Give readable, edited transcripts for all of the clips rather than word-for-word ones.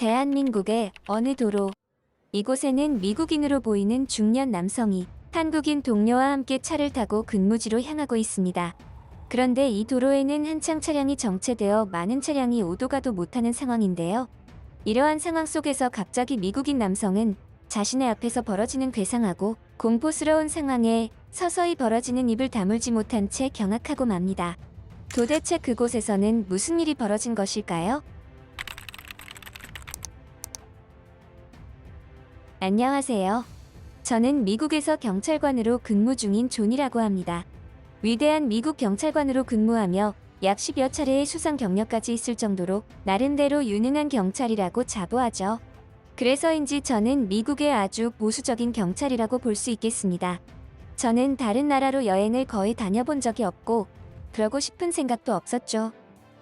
대한민국의 어느 도로. 이곳에는 미국인으로 보이는 중년 남성이 한국인 동료와 함께 차를 타고 근무지로 향하고 있습니다. 그런데 이 도로에는 한창 차량이 정체되어 많은 차량이 오도 가도 못하는 상황인데요. 이러한 상황 속에서 갑자기 미국인 남성은 자신의 앞에서 벌어지는 괴상하고 공포스러운 상황에 서서히 벌어지는 입을 다물지 못한 채 경악하고 맙니다. 도대체 그곳에서는 무슨 일이 벌어진 것일까요? 안녕하세요. 저는 미국에서 경찰관으로 근무 중인 존이라고 합니다. 위대한 미국 경찰관으로 근무하며 약 10여 차례의 수상 경력까지 있을 정도로 나름대로 유능한 경찰이라고 자부하죠. 그래서인지 저는 미국의 아주 보수적인 경찰이라고 볼 수 있겠습니다. 저는 다른 나라로 여행을 거의 다녀본 적이 없고 그러고 싶은 생각도 없었죠.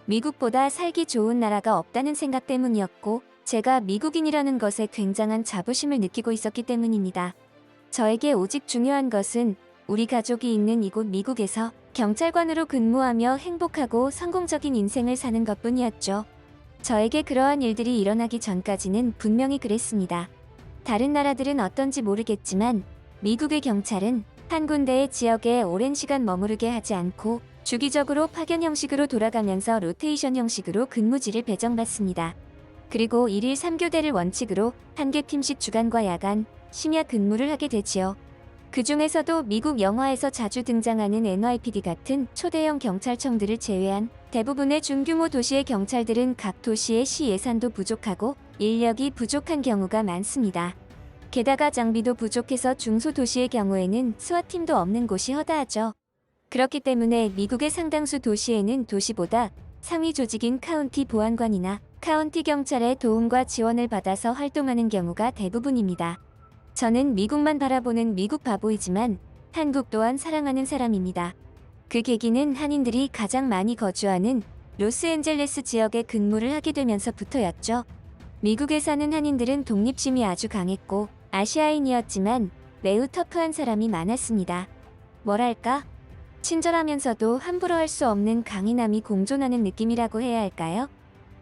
미국보다 살기 좋은 나라가 없다는 생각 때문이었고 제가 미국인이라는 것에 굉장한 자부심을 느끼고 있었기 때문입니다. 저에게 오직 중요한 것은 우리 가족이 있는 이곳 미국에서 경찰관으로 근무하며 행복하고 성공적인 인생을 사는 것뿐이었죠. 저에게 그러한 일들이 일어나기 전까지는 분명히 그랬습니다. 다른 나라들은 어떤지 모르겠지만 미국의 경찰은 한 군데의 지역에 오랜 시간 머무르게 하지 않고 주기적으로 파견 형식으로 돌아가면서 로테이션 형식으로 근무지를 배정받습니다. 그리고 1일 3교대를 원칙으로 한 개 팀씩 주간과 야간, 심야 근무를 하게 되지요. 그 중에서도 미국 영화에서 자주 등장하는 NYPD 같은 초대형 경찰청들을 제외한 대부분의 중규모 도시의 경찰들은 각 도시의 시 예산도 부족하고 인력이 부족한 경우가 많습니다. 게다가 장비도 부족해서 중소도시의 경우에는 스와팀도 없는 곳이 허다하죠. 그렇기 때문에 미국의 상당수 도시에는 도시보다 상위 조직인 카운티 보안관이나 카운티 경찰의 도움과 지원을 받아서 활동하는 경우가 대부분입니다. 저는 미국만 바라보는 미국 바보이지만 한국 또한 사랑하는 사람입니다. 그 계기는 한인들이 가장 많이 거주하는 로스앤젤레스 지역에 근무를 하게 되면서부터였죠. 미국에 사는 한인들은 독립심이 아주 강했고 아시아인이었지만 매우 터프한 사람이 많았습니다. 뭐랄까? 친절하면서도 함부로 할 수 없는 강인함이 공존하는 느낌이라고 해야 할까요?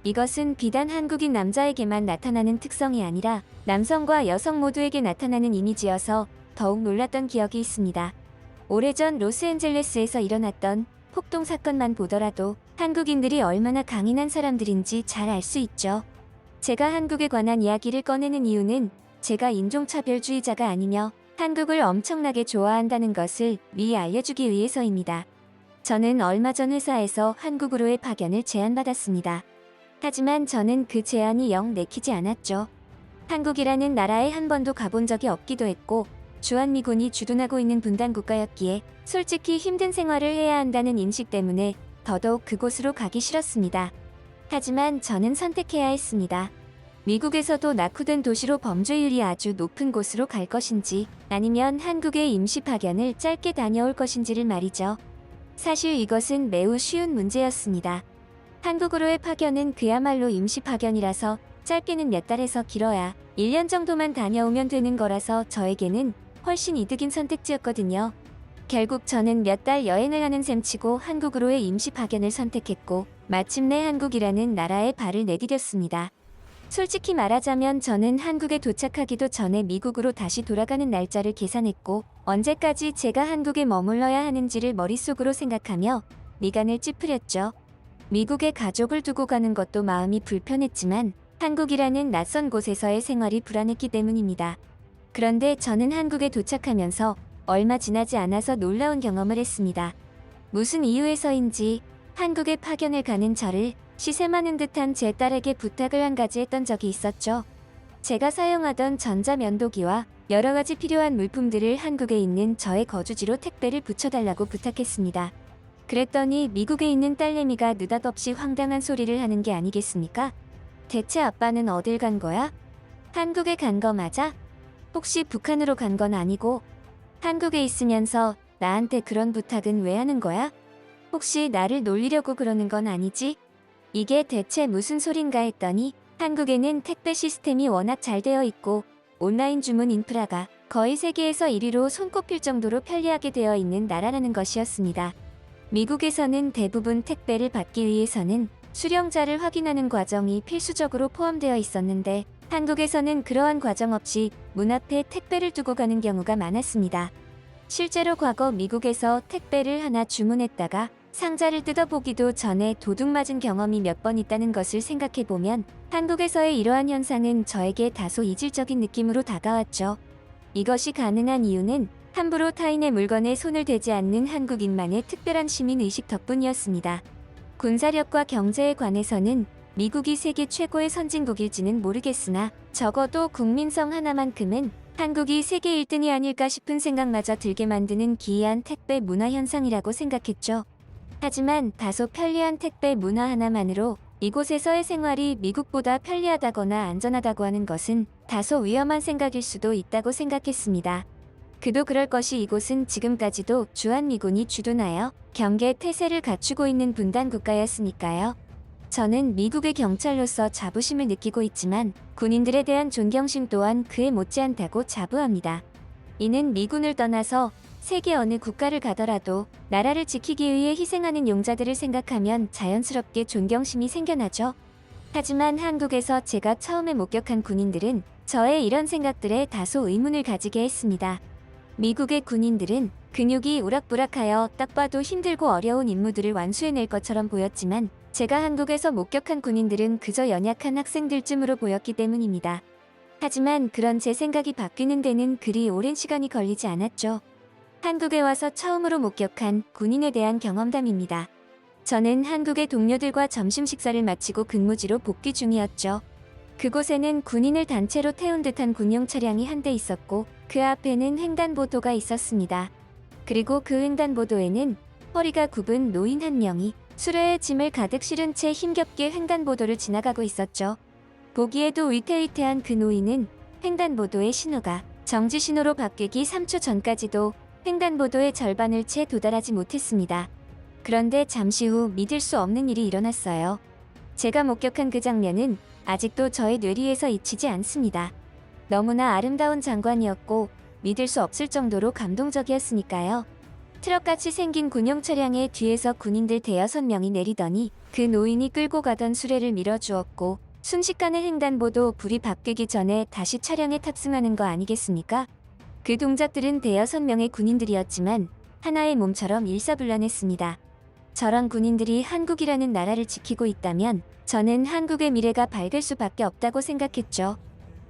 이것은 비단 한국인 남자에게만 나타나는 특성이 아니라 남성과 여성 모두에게 나타나는 이미지여서 더욱 놀랐던 기억이 있습니다. 오래전 로스앤젤레스에서 일어났던 폭동 사건만 보더라도 한국인들이 얼마나 강인한 사람들인지 잘 알 수 있죠. 제가 한국에 관한 이야기를 꺼내는 이유는 제가 인종차별주의자가 아니며 한국을 엄청나게 좋아한다는 것을 미리 알려주기 위해서입니다. 저는 얼마 전 회사에서 한국으로의 파견을 제안받았습니다. 하지만 저는 그 제안이 영 내키지 않았죠. 한국이라는 나라에 한 번도 가본 적이 없기도 했고 주한미군이 주둔하고 있는 분단 국가였기에 솔직히 힘든 생활을 해야 한다는 인식 때문에 더더욱 그곳으로 가기 싫었습니다. 하지만 저는 선택해야 했습니다. 미국에서도 낙후된 도시로 범죄율이 아주 높은 곳으로 갈 것인지 아니면 한국의 임시 파견을 짧게 다녀올 것인지를 말이죠. 사실 이것은 매우 쉬운 문제였습니다. 한국으로의 파견은 그야말로 임시 파견이라서 짧게는 몇 달에서 길어야 1년 정도만 다녀오면 되는 거라서 저에게는 훨씬 이득인 선택지였거든요. 결국 저는 몇 달 여행을 하는 셈치고 한국으로의 임시 파견을 선택했고 마침내 한국이라는 나라에 발을 내디뎠습니다. 솔직히 말하자면 저는 한국에 도착하기도 전에 미국으로 다시 돌아가는 날짜를 계산했고 언제까지 제가 한국에 머물러야 하는지를 머릿속으로 생각하며 미간을 찌푸렸죠. 미국에 가족을 두고 가는 것도 마음이 불편했지만 한국이라는 낯선 곳에서의 생활이 불안했기 때문입니다. 그런데 저는 한국에 도착하면서 얼마 지나지 않아서 놀라운 경험을 했습니다. 무슨 이유에서인지 한국에 파견을 가는 저를 시샘하는 듯한 제 딸에게 부탁을 한 가지 했던 적이 있었죠. 제가 사용하던 전자면도기와 여러 가지 필요한 물품들을 한국에 있는 저의 거주지로 택배를 붙여달라고 부탁했습니다. 그랬더니 미국에 있는 딸내미가 느닷없이 황당한 소리를 하는 게 아니겠습니까? 대체 아빠는 어딜 간 거야? 한국에 간 거 맞아? 혹시 북한으로 간 건 아니고 한국에 있으면서 나한테 그런 부탁은 왜 하는 거야? 혹시 나를 놀리려고 그러는 건 아니지? 이게 대체 무슨 소린가 했더니 한국에는 택배 시스템이 워낙 잘 되어 있고 온라인 주문 인프라가 거의 세계에서 1위로 손꼽힐 정도로 편리하게 되어 있는 나라라는 것이었습니다. 미국에서는 대부분 택배를 받기 위해서는 수령자를 확인하는 과정이 필수적으로 포함되어 있었는데 한국에서는 그러한 과정 없이 문 앞에 택배를 두고 가는 경우가 많았습니다. 실제로 과거 미국에서 택배를 하나 주문했다가 상자를 뜯어보기도 전에 도둑 맞은 경험이 몇 번 있다는 것을 생각해보면 한국에서의 이러한 현상은 저에게 다소 이질적인 느낌으로 다가왔죠. 이것이 가능한 이유는 함부로 타인의 물건에 손을 대지 않는 한국인만의 특별한 시민의식 덕분이었습니다. 군사력과 경제에 관해서는 미국이 세계 최고의 선진국일지는 모르겠으나 적어도 국민성 하나만큼은 한국이 세계 1등이 아닐까 싶은 생각마저 들게 만드는 기이한 택배 문화 현상이라고 생각했죠. 하지만 다소 편리한 택배 문화 하나만으로 이곳에서의 생활이 미국보다 편리하다거나 안전하다고 하는 것은 다소 위험한 생각일 수도 있다고 생각했습니다. 그도 그럴 것이 이곳은 지금까지도 주한미군이 주둔하여 경계 태세를 갖추고 있는 분단 국가였으니까요. 저는 미국의 경찰로서 자부심을 느끼고 있지만 군인들에 대한 존경심 또한 그에 못지않다고 자부합니다. 이는 미군을 떠나서 세계 어느 국가를 가더라도 나라를 지키기 위해 희생하는 용자들을 생각하면 자연스럽게 존경심이 생겨나죠. 하지만 한국에서 제가 처음에 목격한 군인들은 저의 이런 생각들에 다소 의문을 가지게 했습니다. 미국의 군인들은 근육이 우락부락하여 딱 봐도 힘들고 어려운 임무들을 완수해낼 것처럼 보였지만 제가 한국에서 목격한 군인들은 그저 연약한 학생들쯤으로 보였기 때문입니다. 하지만 그런 제 생각이 바뀌는 데는 그리 오랜 시간이 걸리지 않았죠. 한국에 와서 처음으로 목격한 군인에 대한 경험담입니다. 저는 한국의 동료들과 점심 식사를 마치고 근무지로 복귀 중이었죠. 그곳에는 군인을 단체로 태운 듯한 군용 차량이 한 대 있었고 그 앞에는 횡단보도가 있었습니다. 그리고 그 횡단보도에는 허리가 굽은 노인 한 명이 수레에 짐을 가득 실은 채 힘겹게 횡단보도를 지나가고 있었죠. 보기에도 위태위태한 그 노인은 횡단보도의 신호가 정지 신호로 바뀌기 3초 전까지도 횡단보도의 절반을 채 도달하지 못했습니다. 그런데 잠시 후 믿을 수 없는 일이 일어났어요. 제가 목격한 그 장면은 아직도 저의 뇌리에서 잊히지 않습니다. 너무나 아름다운 장관이었고 믿을 수 없을 정도로 감동적이었으니까요. 트럭같이 생긴 군용 차량의 뒤에서 군인들 대여섯 명이 내리더니 그 노인이 끌고 가던 수레를 밀어주었고 순식간에 횡단보도 불이 바뀌기 전에 다시 차량에 탑승하는 거 아니겠습니까? 그 동작들은 대여섯 명의 군인들이었지만 하나의 몸처럼 일사불란했습니다. 저런 군인들이 한국이라는 나라를 지키고 있다면 저는 한국의 미래가 밝을 수밖에 없다고 생각했죠.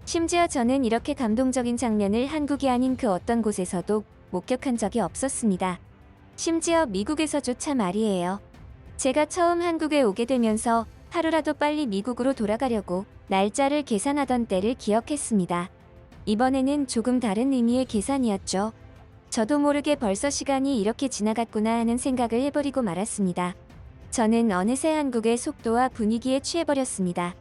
심지어 저는 이렇게 감동적인 장면을 한국이 아닌 그 어떤 곳에서도 목격한 적이 없었습니다. 심지어 미국에서조차 말이에요. 제가 처음 한국에 오게 되면서 하루라도 빨리 미국으로 돌아가려고 날짜를 계산하던 때를 기억했습니다. 이번에는 조금 다른 의미의 계산이었죠. 저도 모르게 벌써 시간이 이렇게 지나갔구나 하는 생각을 해버리고 말았습니다. 저는 어느새 한국의 속도와 분위기에 취해버렸습니다.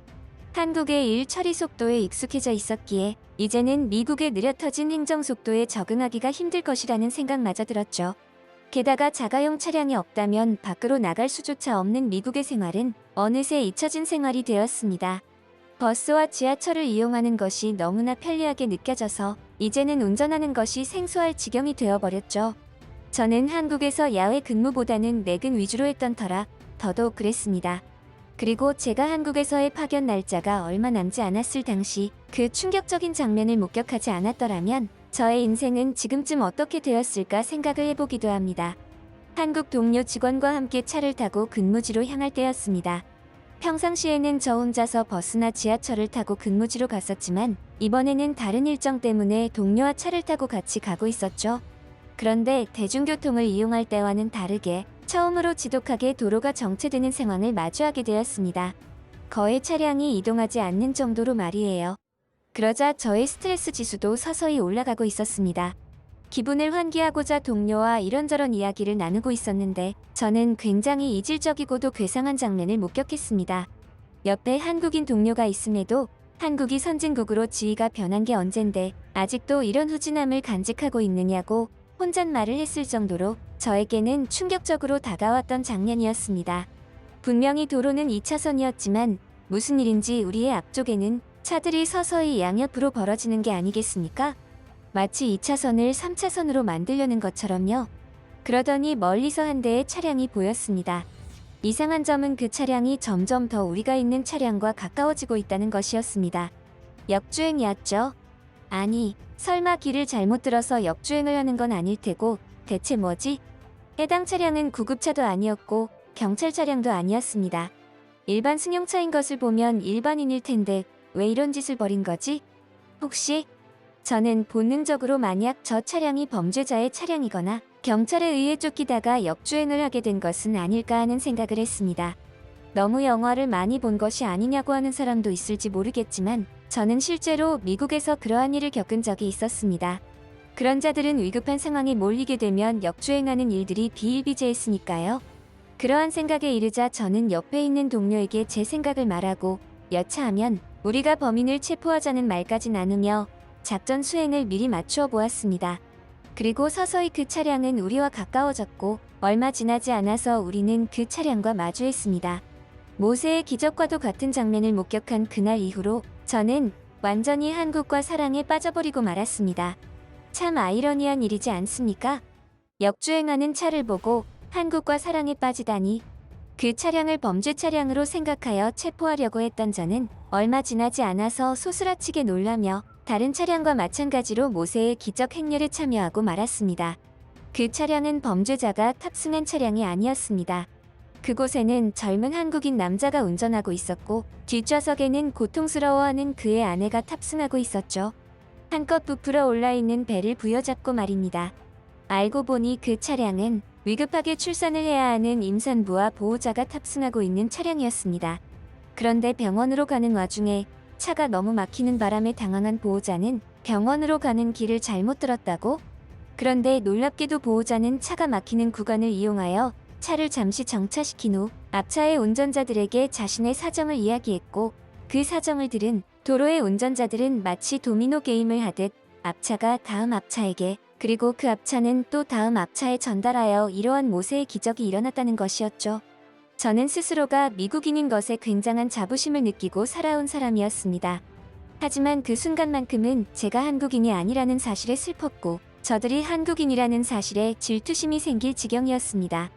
한국의 일 처리 속도에 익숙해져 있었기에 이제는 미국의 느려터진 행정 속도에 적응하기가 힘들 것이라는 생각마저 들었죠. 게다가 자가용 차량이 없다면 밖으로 나갈 수조차 없는 미국의 생활은 어느새 잊혀진 생활이 되었습니다. 버스와 지하철을 이용하는 것이 너무나 편리하게 느껴져서 이제는 운전하는 것이 생소할 지경이 되어버렸죠. 저는 한국에서 야외 근무보다는 내근 위주로 했던 터라 더더욱 그랬습니다. 그리고 제가 한국에서의 파견 날짜가 얼마 남지 않았을 당시 그 충격적인 장면을 목격하지 않았더라면 저의 인생은 지금쯤 어떻게 되었을까 생각을 해보기도 합니다. 한국 동료 직원과 함께 차를 타고 근무지로 향할 때였습니다. 평상시에는 저 혼자서 버스나 지하철을 타고 근무지로 갔었지만 이번에는 다른 일정 때문에 동료와 차를 타고 같이 가고 있었죠. 그런데 대중교통을 이용할 때와는 다르게 처음으로 지독하게 도로가 정체되는 상황을 마주하게 되었습니다. 거의 차량이 이동하지 않는 정도로 말이에요. 그러자 저의 스트레스 지수도 서서히 올라가고 있었습니다. 기분을 환기하고자 동료와 이런저런 이야기를 나누고 있었는데 저는 굉장히 이질적이고도 괴상한 장면을 목격했습니다. 옆에 한국인 동료가 있음에도 한국이 선진국으로 지위가 변한 게 언젠데 아직도 이런 후진함을 간직하고 있느냐고 혼잣말을 했을 정도로 저에게는 충격적으로 다가왔던 장면이었습니다. 분명히 도로는 2차선이었지만 무슨 일인지 우리의 앞쪽에는 차들이 서서히 양옆으로 벌어지는 게 아니겠습니까? 마치 2차선을 3차선으로 만들려는 것처럼요. 그러더니 멀리서 한 대의 차량이 보였습니다. 이상한 점은 그 차량이 점점 더 우리가 있는 차량과 가까워지고 있다는 것이었습니다. 역주행이었죠. 아니, 설마 길을 잘못 들어서 역주행을 하는 건 아닐 테고 대체 뭐지? 해당 차량은 구급차도 아니었고 경찰 차량도 아니었습니다. 일반 승용차인 것을 보면 일반인일 텐데 왜 이런 짓을 벌인 거지? 혹시? 저는 본능적으로 만약 저 차량이 범죄자의 차량이거나 경찰에 의해 쫓기다가 역주행을 하게 된 것은 아닐까 하는 생각을 했습니다. 너무 영화를 많이 본 것이 아니냐고 하는 사람도 있을지 모르겠지만 저는 실제로 미국에서 그러한 일을 겪은 적이 있었습니다. 그런 자들은 위급한 상황에 몰리게 되면 역주행하는 일들이 비일비재했으니까요. 그러한 생각에 이르자 저는 옆에 있는 동료에게 제 생각을 말하고 여차하면 우리가 범인을 체포하자는 말까지 나누며 작전 수행을 미리 맞추어 보았습니다. 그리고 서서히 그 차량은 우리와 가까워졌고 얼마 지나지 않아서 우리는 그 차량과 마주했습니다. 모세의 기적과도 같은 장면을 목격한 그날 이후로 저는 완전히 한국과 사랑에 빠져버리고 말았습니다. 참 아이러니한 일이지 않습니까? 역주행하는 차를 보고 한국과 사랑에 빠지다니. 그 차량을 범죄 차량으로 생각하여 체포하려고 했던 저는 얼마 지나지 않아서 소스라치게 놀라며 다른 차량과 마찬가지로 모세의 기적 행렬에 참여하고 말았습니다. 그 차량은 범죄자가 탑승한 차량이 아니었습니다. 그곳에는 젊은 한국인 남자가 운전하고 있었고 뒷좌석에는 고통스러워하는 그의 아내가 탑승하고 있었죠. 한껏 부풀어 올라있는 배를 부여잡고 말입니다. 알고 보니 그 차량은 위급하게 출산을 해야 하는 임산부와 보호자가 탑승하고 있는 차량이었습니다. 그런데 병원으로 가는 와중에 차가 너무 막히는 바람에 당황한 보호자는 병원으로 가는 길을 잘못 들었다고? 그런데 놀랍게도 보호자는 차가 막히는 구간을 이용하여 차를 잠시 정차시킨 후 앞차의 운전자들에게 자신의 사정을 이야기했고 그 사정을 들은 도로의 운전자들은 마치 도미노 게임을 하듯 앞차가 다음 앞차에게 그리고 그 앞차는 또 다음 앞차에 전달하여 이러한 모세의 기적이 일어났다는 것이었죠. 저는 스스로가 미국인인 것에 굉장한 자부심을 느끼고 살아온 사람이었습니다. 하지만 그 순간만큼은 제가 한국인이 아니라는 사실에 슬펐고 저들이 한국인이라는 사실에 질투심이 생길 지경이었습니다.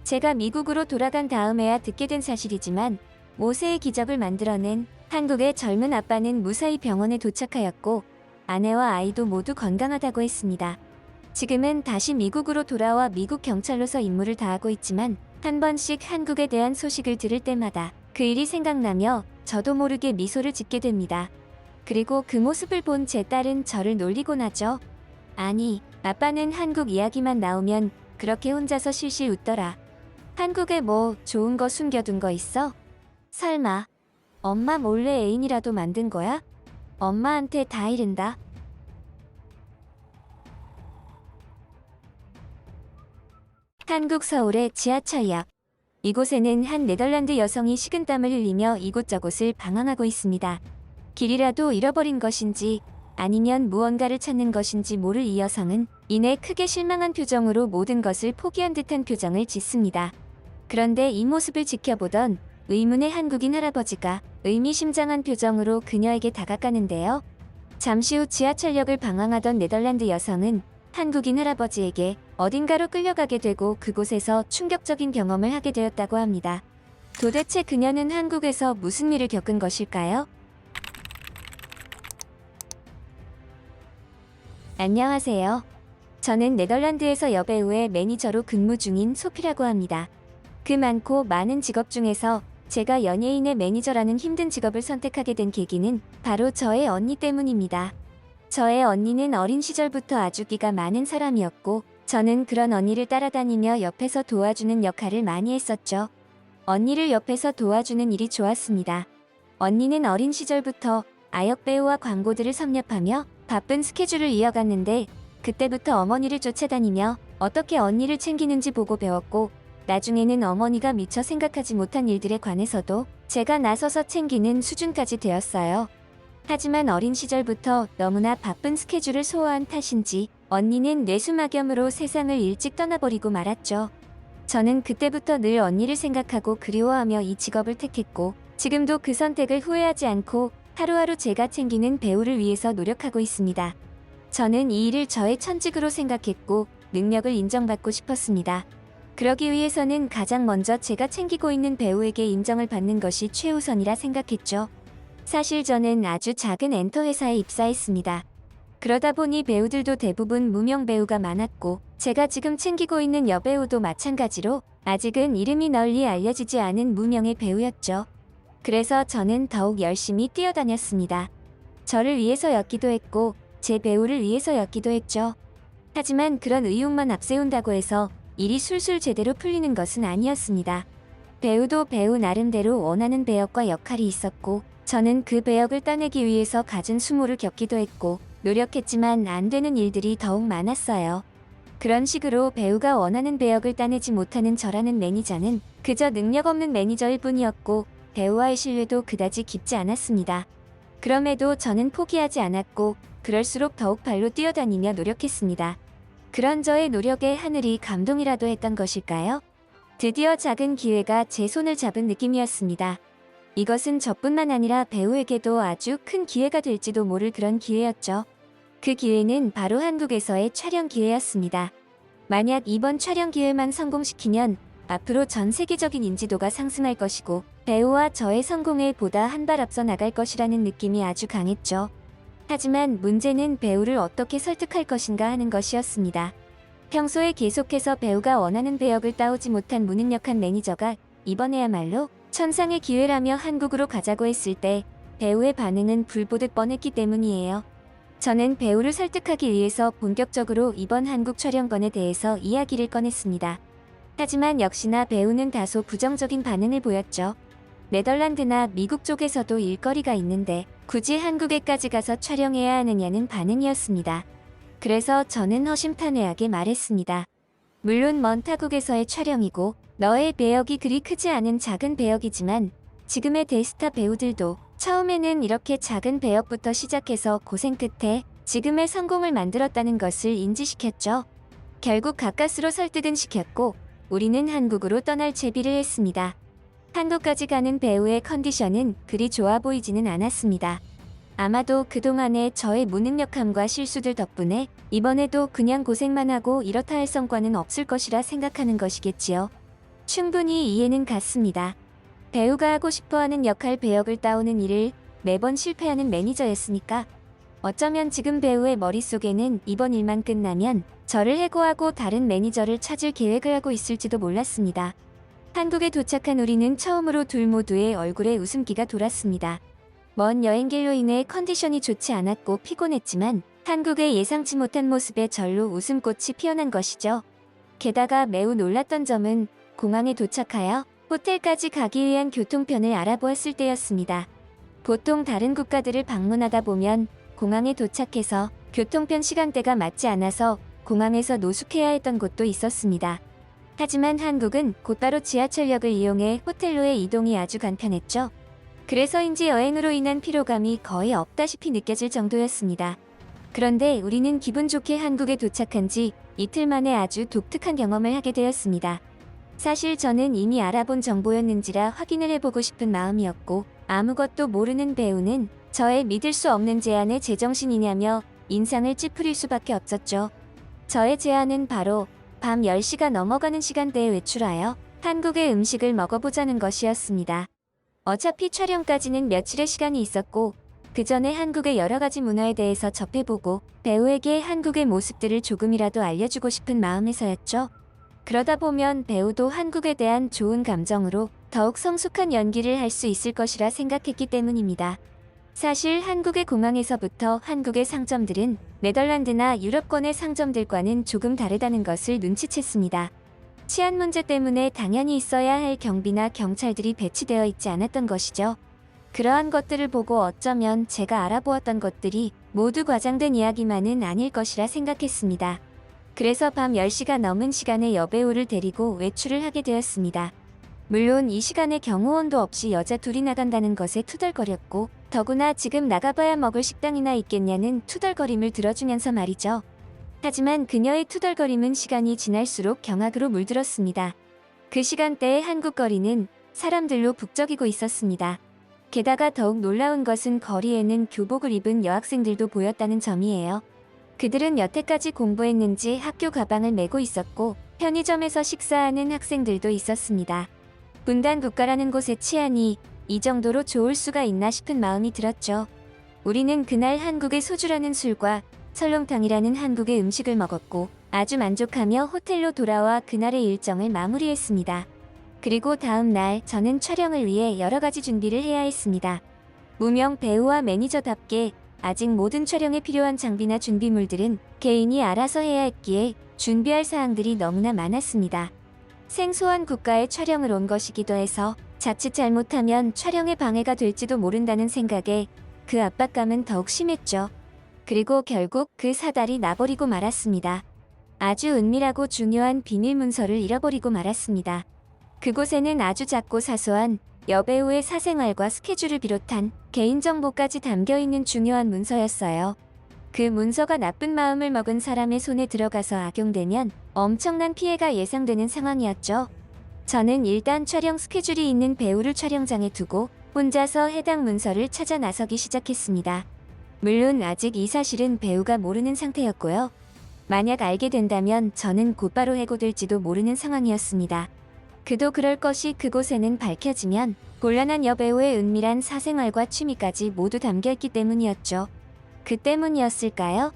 제가 미국으로 돌아간 다음에야 듣게 된 사실이지만 모세의 기적을 만들어낸 한국의 젊은 아빠는 무사히 병원에 도착하였고 아내와 아이도 모두 건강하다고 했습니다. 지금은 다시 미국으로 돌아와 미국 경찰로서 임무를 다하고 있지만 한 번씩 한국에 대한 소식을 들을 때마다 그 일이 생각나며 저도 모르게 미소를 짓게 됩니다. 그리고 그 모습을 본 제 딸은 저를 놀리곤 하죠. 아니, 아빠는 한국 이야기만 나오면 그렇게 혼자서 실실 웃더라. 한국에 뭐 좋은 거 숨겨둔 거 있어? 설마 엄마 몰래 애인이라도 만든 거야? 엄마한테 다 이른다. 한국 서울의 지하철역. 이곳에는 한 네덜란드 여성이 식은땀을 흘리며 이곳저곳을 방황하고 있습니다. 길이라도 잃어버린 것인지 아니면 무언가를 찾는 것인지 모를 이 여성은 이내 크게 실망한 표정으로 모든 것을 포기한 듯한 표정을 짓습니다. 그런데 이 모습을 지켜보던 의문의 한국인 할아버지가 의미심장한 표정으로 그녀에게 다가가는데요. 잠시 후 지하철역을 방황하던 네덜란드 여성은 한국인 할아버지에게 어딘가로 끌려가게 되고 그곳에서 충격적인 경험을 하게 되었다고 합니다. 도대체 그녀는 한국에서 무슨 일을 겪은 것일까요? 안녕하세요. 저는 네덜란드에서 여배우의 매니저로 근무 중인 소피라고 합니다. 그 많고 많은 직업 중에서 제가 연예인의 매니저라는 힘든 직업을 선택하게 된 계기는 바로 저의 언니 때문입니다. 저의 언니는 어린 시절부터 아주 끼가 많은 사람이었고 저는 그런 언니를 따라다니며 옆에서 도와주는 역할을 많이 했었죠. 언니를 옆에서 도와주는 일이 좋았습니다. 언니는 어린 시절부터 아역 배우와 광고들을 섭렵하며 바쁜 스케줄을 이어갔는데 그때부터 어머니를 쫓아다니며 어떻게 언니를 챙기는지 보고 배웠고 나중에는 어머니가 미처 생각하지 못한 일들에 관해서도 제가 나서서 챙기는 수준까지 되었어요. 하지만 어린 시절부터 너무나 바쁜 스케줄을 소화한 탓인지 언니는 뇌수막염으로 세상을 일찍 떠나버리고 말았죠. 저는 그때부터 늘 언니를 생각하고 그리워하며 이 직업을 택했고 지금도 그 선택을 후회하지 않고 하루하루 제가 챙기는 배우를 위해서 노력하고 있습니다. 저는 이 일을 저의 천직으로 생각했고 능력을 인정받고 싶었습니다. 그러기 위해서는 가장 먼저 제가 챙기고 있는 배우에게 인정을 받는 것이 최우선이라 생각했죠. 사실 저는 아주 작은 엔터 회사에 입사했습니다. 그러다 보니 배우들도 대부분 무명 배우가 많았고 제가 지금 챙기고 있는 여배우도 마찬가지로 아직은 이름이 널리 알려지지 않은 무명의 배우였죠. 그래서 저는 더욱 열심히 뛰어다녔습니다. 저를 위해서였기도 했고 제 배우를 위해서였기도 했죠. 하지만 그런 의욕만 앞세운다고 해서 일이 술술 제대로 풀리는 것은 아니었습니다. 배우도 배우 나름대로 원하는 배역과 역할이 있었고 저는 그 배역을 따내기 위해서 갖은 수모를 겪기도 했고 노력했지만 안 되는 일들이 더욱 많았어요. 그런 식으로 배우가 원하는 배역을 따내지 못하는 저라는 매니저는 그저 능력 없는 매니저일 뿐이었고 배우와의 신뢰도 그다지 깊지 않았습니다. 그럼에도 저는 포기하지 않았고 그럴수록 더욱 발로 뛰어다니며 노력했습니다. 그런 저의 노력에 하늘이 감동이라도 했던 것일까요? 드디어 작은 기회가 제 손을 잡은 느낌이었습니다. 이것은 저뿐만 아니라 배우에게도 아주 큰 기회가 될지도 모를 그런 기회였죠. 그 기회는 바로 한국에서의 촬영 기회였습니다. 만약 이번 촬영 기회만 성공시키면 앞으로 전 세계적인 인지도가 상승할 것이고 배우와 저의 성공에 보다 한 발 앞서 나갈 것이라는 느낌이 아주 강했죠. 하지만 문제는 배우를 어떻게 설득할 것인가 하는 것이었습니다. 평소에 계속해서 배우가 원하는 배역을 따오지 못한 무능력한 매니저가 이번에야말로 천상의 기회라며 한국으로 가자고 했을 때 배우의 반응은 불보듯 뻔했기 때문이에요. 저는 배우를 설득하기 위해서 본격적으로 이번 한국 촬영건에 대해서 이야기를 꺼냈습니다. 하지만 역시나 배우는 다소 부정적인 반응을 보였죠. 네덜란드나 미국 쪽에서도 일거리가 있는데 굳이 한국에까지 가서 촬영해야 하느냐는 반응이었습니다. 그래서 저는 허심탄회하게 말했습니다. 물론 먼 타국에서의 촬영이고 너의 배역이 그리 크지 않은 작은 배역이지만 지금의 대스타 배우들도 처음에는 이렇게 작은 배역부터 시작해서 고생 끝에 지금의 성공을 만들었다는 것을 인지시켰죠. 결국 가까스로 설득은 시켰고 우리는 한국으로 떠날 제비를 했습니다. 한국까지 가는 배우의 컨디션은 그리 좋아 보이지는 않았습니다. 아마도 그동안의 저의 무능력함과 실수들 덕분에 이번에도 그냥 고생만 하고 이렇다 할 성과는 없을 것이라 생각하는 것이겠지요. 충분히 이해는 갔습니다. 배우가 하고 싶어하는 역할 배역을 따오는 일을 매번 실패하는 매니저였으니까 어쩌면 지금 배우의 머릿속에는 이번 일만 끝나면 저를 해고하고 다른 매니저를 찾을 계획을 하고 있을지도 몰랐습니다. 한국에 도착한 우리는 처음으로 둘 모두의 얼굴에 웃음기가 돌았습니다. 먼 여행길로 인해 컨디션이 좋지 않았고 피곤했지만 한국의 예상치 못한 모습에 절로 웃음꽃이 피어난 것이죠. 게다가 매우 놀랐던 점은 공항에 도착하여 호텔까지 가기 위한 교통편을 알아보았을 때였습니다. 보통 다른 국가들을 방문하다 보면 공항에 도착해서 교통편 시간대가 맞지 않아서 공항에서 노숙해야 했던 곳도 있었습니다. 하지만 한국은 곧바로 지하철역을 이용해 호텔로의 이동이 아주 간편했죠. 그래서인지 여행으로 인한 피로감이 거의 없다시피 느껴질 정도였습니다. 그런데 우리는 기분 좋게 한국에 도착한 지 이틀 만에 아주 독특한 경험을 하게 되었습니다. 사실 저는 이미 알아본 정보였는지라 확인을 해보고 싶은 마음이었고 아무것도 모르는 배우는 저의 믿을 수 없는 제안에 제정신이냐며 인상을 찌푸릴 수밖에 없었죠. 저의 제안은 바로 밤 10시가 넘어가는 시간대에 외출하여 한국의 음식을 먹어보자는 것이었습니다. 어차피 촬영까지는 며칠의 시간이 있었고 그 전에 한국의 여러 가지 문화에 대해서 접해보고 배우에게 한국의 모습들을 조금이라도 알려주고 싶은 마음에서였죠. 그러다 보면 배우도 한국에 대한 좋은 감정으로 더욱 성숙한 연기를 할 수 있을 것이라 생각했기 때문입니다. 사실 한국의 공항에서부터 한국의 상점들은 네덜란드나 유럽권의 상점들과는 조금 다르다는 것을 눈치챘습니다. 치안 문제 때문에 당연히 있어야 할 경비나 경찰들이 배치되어 있지 않았던 것이죠. 그러한 것들을 보고 어쩌면 제가 알아보았던 것들이 모두 과장된 이야기만은 아닐 것이라 생각했습니다. 그래서 밤 10시가 넘은 시간에 여배우를 데리고 외출을 하게 되었습니다. 물론 이 시간에 경호원도 없이 여자 둘이 나간다는 것에 투덜거렸고 더구나 지금 나가봐야 먹을 식당이나 있겠냐는 투덜거림을 들어주면서 말이죠. 하지만 그녀의 투덜거림은 시간이 지날수록 경악으로 물들었습니다. 그 시간대의 한국 거리는 사람들로 북적이고 있었습니다. 게다가 더욱 놀라운 것은 거리에는 교복을 입은 여학생들도 보였다는 점이에요. 그들은 여태까지 공부했는지 학교 가방을 메고 있었고 편의점에서 식사하는 학생들도 있었습니다. 분단 국가라는 곳의 치안이 이 정도로 좋을 수가 있나 싶은 마음이 들었죠. 우리는 그날 한국의 소주라는 술과 설렁탕이라는 한국의 음식을 먹었고 아주 만족하며 호텔로 돌아와 그날의 일정을 마무리했습니다. 그리고 다음 날 저는 촬영을 위해 여러 가지 준비를 해야 했습니다. 무명 배우와 매니저답게 아직 모든 촬영에 필요한 장비나 준비물들은 개인이 알아서 해야 했기에 준비할 사항들이 너무나 많았습니다. 생소한 국가에 촬영을 온 것이기도 해서 자칫 잘못하면 촬영에 방해가 될지도 모른다는 생각에 그 압박감은 더욱 심했죠. 그리고 결국 그 사달이 나버리고 말았습니다. 아주 은밀하고 중요한 비밀 문서를 잃어버리고 말았습니다. 그곳에는 아주 작고 사소한 여배우의 사생활과 스케줄을 비롯한 개인정보까지 담겨있는 중요한 문서였어요. 그 문서가 나쁜 마음을 먹은 사람의 손에 들어가서 악용되면 엄청난 피해가 예상되는 상황이었죠. 저는 일단 촬영 스케줄이 있는 배우를 촬영장에 두고 혼자서 해당 문서를 찾아 나서기 시작했습니다. 물론 아직 이 사실은 배우가 모르는 상태였고요. 만약 알게 된다면 저는 곧바로 해고될지도 모르는 상황이었습니다. 그도 그럴 것이 그곳에는 밝혀지면 곤란한 여배우의 은밀한 사생활과 취미까지 모두 담겨있기 때문이었죠. 그 때문이었을까요?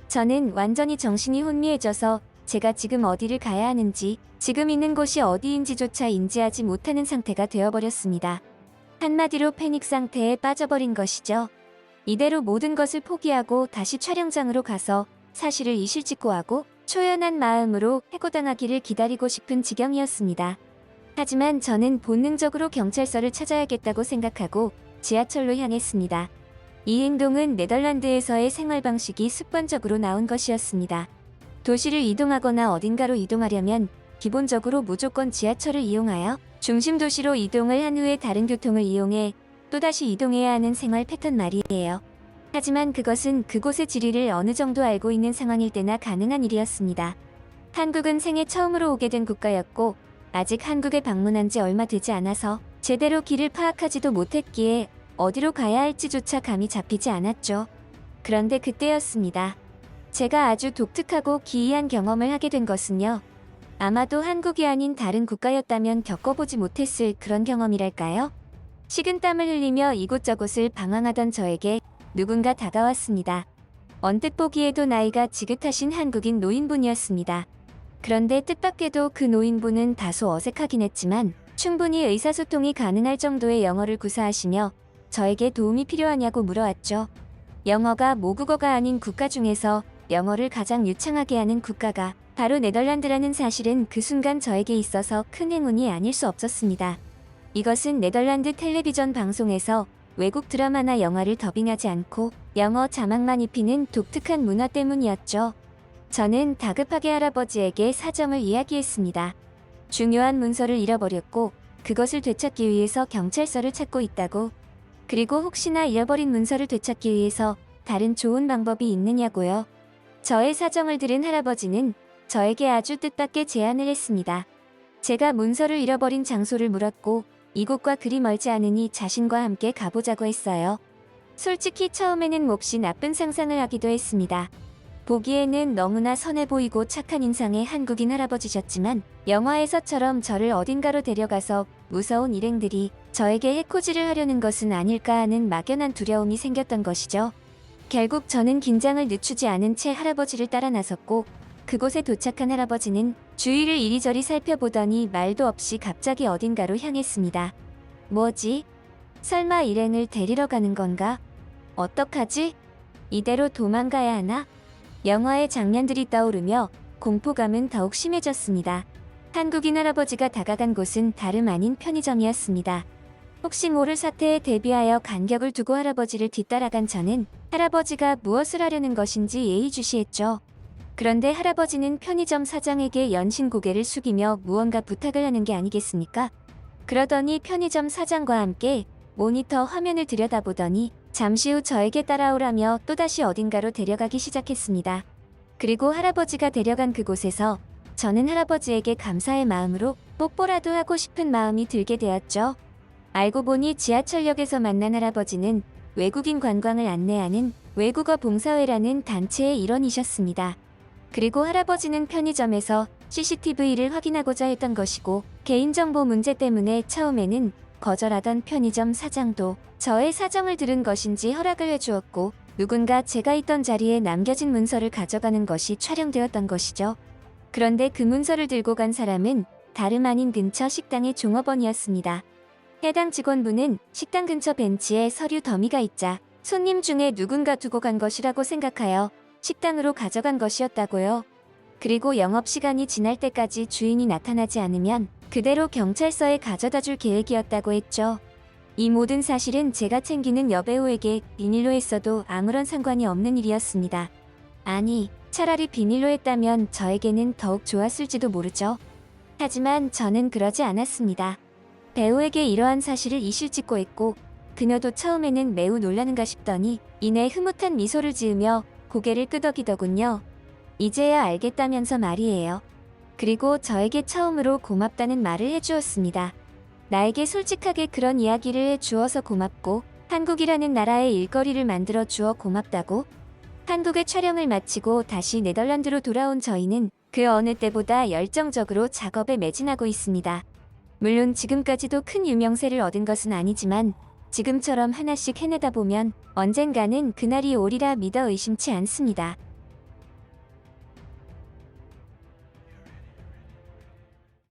저는 완전히 정신이 혼미해져서 제가 지금 어디를 가야 하는지, 지금 있는 곳이 어디인지조차 인지하지 못하는 상태가 되어버렸습니다. 한마디로 패닉 상태에 빠져버린 것이죠. 이대로 모든 것을 포기하고 다시 촬영장으로 가서 사실을 이실직고하고 초연한 마음으로 해고당하기를 기다리고 싶은 지경이었습니다. 하지만 저는 본능적으로 경찰서를 찾아야겠다고 생각하고 지하철로 향했습니다. 이 행동은 네덜란드에서의 생활 방식이 습관적으로 나온 것이었습니다. 도시를 이동하거나 어딘가로 이동하려면 기본적으로 무조건 지하철을 이용하여 중심 도시로 이동을 한 후에 다른 교통을 이용해 또다시 이동해야 하는 생활 패턴 말이에요. 하지만 그것은 그곳의 지리를 어느 정도 알고 있는 상황일 때나 가능한 일이었습니다. 한국은 생애 처음으로 오게 된 국가였고 아직 한국에 방문한 지 얼마 되지 않아서 제대로 길을 파악하지도 못했기에 어디로 가야 할지조차 감이 잡히지 않았죠. 그런데 그때였습니다. 제가 아주 독특하고 기이한 경험을 하게 된 것은요. 아마도 한국이 아닌 다른 국가였다면 겪어보지 못했을 그런 경험이랄까요? 식은땀을 흘리며 이곳저곳을 방황하던 저에게 누군가 다가왔습니다. 언뜻 보기에도 나이가 지긋하신 한국인 노인분이었습니다. 그런데 뜻밖에도 그 노인분은 다소 어색하긴 했지만 충분히 의사소통이 가능할 정도의 영어를 구사하시며 저에게 도움이 필요하냐고 물어왔죠. 영어가 모국어가 아닌 국가 중에서 영어를 가장 유창하게 하는 국가가 바로 네덜란드라는 사실은 그 순간 저에게 있어서 큰 행운이 아닐 수 없었습니다. 이것은 네덜란드 텔레비전 방송에서 외국 드라마나 영화를 더빙하지 않고 영어 자막만 입히는 독특한 문화 때문이었죠. 저는 다급하게 할아버지에게 사정을 이야기했습니다. 중요한 문서를 잃어버렸고 그것을 되찾기 위해서 경찰서를 찾고 있다고. 그리고 혹시나 잃어버린 문서를 되찾기 위해서 다른 좋은 방법이 있느냐고요. 저의 사정을 들은 할아버지는 저에게 아주 뜻밖의 제안을 했습니다. 제가 문서를 잃어버린 장소를 물었고 이곳과 그리 멀지 않으니 자신과 함께 가보자고 했어요. 솔직히 처음에는 몹시 나쁜 상상을 하기도 했습니다. 보기에는 너무나 선해 보이고 착한 인상의 한국인 할아버지셨지만 영화에서처럼 저를 어딘가로 데려가서 무서운 일행들이 저에게 해코지를 하려는 것은 아닐까 하는 막연한 두려움이 생겼던 것이죠. 결국 저는 긴장을 늦추지 않은 채 할아버지를 따라 나섰고 그곳에 도착한 할아버지는 주위를 이리저리 살펴보더니 말도 없이 갑자기 어딘가로 향했습니다. 뭐지? 설마 일행을 데리러 가는 건가? 어떡하지? 이대로 도망가야 하나? 영화의 장면들이 떠오르며 공포감은 더욱 심해졌습니다. 한국인 할아버지가 다가간 곳은 다름 아닌 편의점이었습니다. 혹시 모를 사태에 대비하여 간격을 두고 할아버지를 뒤따라간 저는 할아버지가 무엇을 하려는 것인지 예의주시했죠. 그런데 할아버지는 편의점 사장에게 연신 고개를 숙이며 무언가 부탁을 하는 게 아니겠습니까? 그러더니 편의점 사장과 함께 모니터 화면을 들여다보더니 잠시 후 저에게 따라오라며 또다시 어딘가로 데려가기 시작했습니다. 그리고 할아버지가 데려간 그곳에서 저는 할아버지에게 감사의 마음으로 뽀뽀라도 하고 싶은 마음이 들게 되었죠. 알고 보니 지하철역에서 만난 할아버지는 외국인 관광을 안내하는 외국어 봉사회라는 단체의 일원이셨습니다. 그리고 할아버지는 편의점에서 CCTV를 확인하고자 했던 것이고, 개인정보 문제 때문에 처음에는 거절하던 편의점 사장도 저의 사정을 들은 것인지 허락을 해주었고, 누군가 제가 있던 자리에 남겨진 문서를 가져가는 것이 촬영되었던 것이죠. 그런데 그 문서를 들고 간 사람은 다름 아닌 근처 식당의 종업원이었습니다. 해당 직원분은 식당 근처 벤치에 서류 더미가 있자 손님 중에 누군가 두고 간 것이라고 생각하여 식당으로 가져간 것이었다고요. 그리고 영업시간이 지날 때까지 주인이 나타나지 않으면 그대로 경찰서에 가져다 줄 계획이었다고 했죠. 이 모든 사실은 제가 챙기는 여배우에게 비밀로 했어도 아무런 상관이 없는 일이었습니다. 아니, 차라리 비밀로 했다면 저에게는 더욱 좋았을지도 모르죠. 하지만 저는 그러지 않았습니다. 배우에게 이러한 사실을 이실직고 했고, 그녀도 처음에는 매우 놀라는가 싶더니 이내 흐뭇한 미소를 지으며 고개를 끄덕이더군요. 이제야 알겠다면서 말이에요. 그리고 저에게 처음으로 고맙다는 말을 해주었습니다. 나에게 솔직하게 그런 이야기를 해주어서 고맙고, 한국이라는 나라의 일거리를 만들어 주어 고맙다고. 한국의 촬영을 마치고 다시 네덜란드로 돌아온 저희는 그 어느 때보다 열정적으로 작업에 매진하고 있습니다. 물론 지금까지도 큰 유명세를 얻은 것은 아니지만 지금처럼 하나씩 해내다 보면 언젠가는 그날이 오리라 믿어 의심치 않습니다.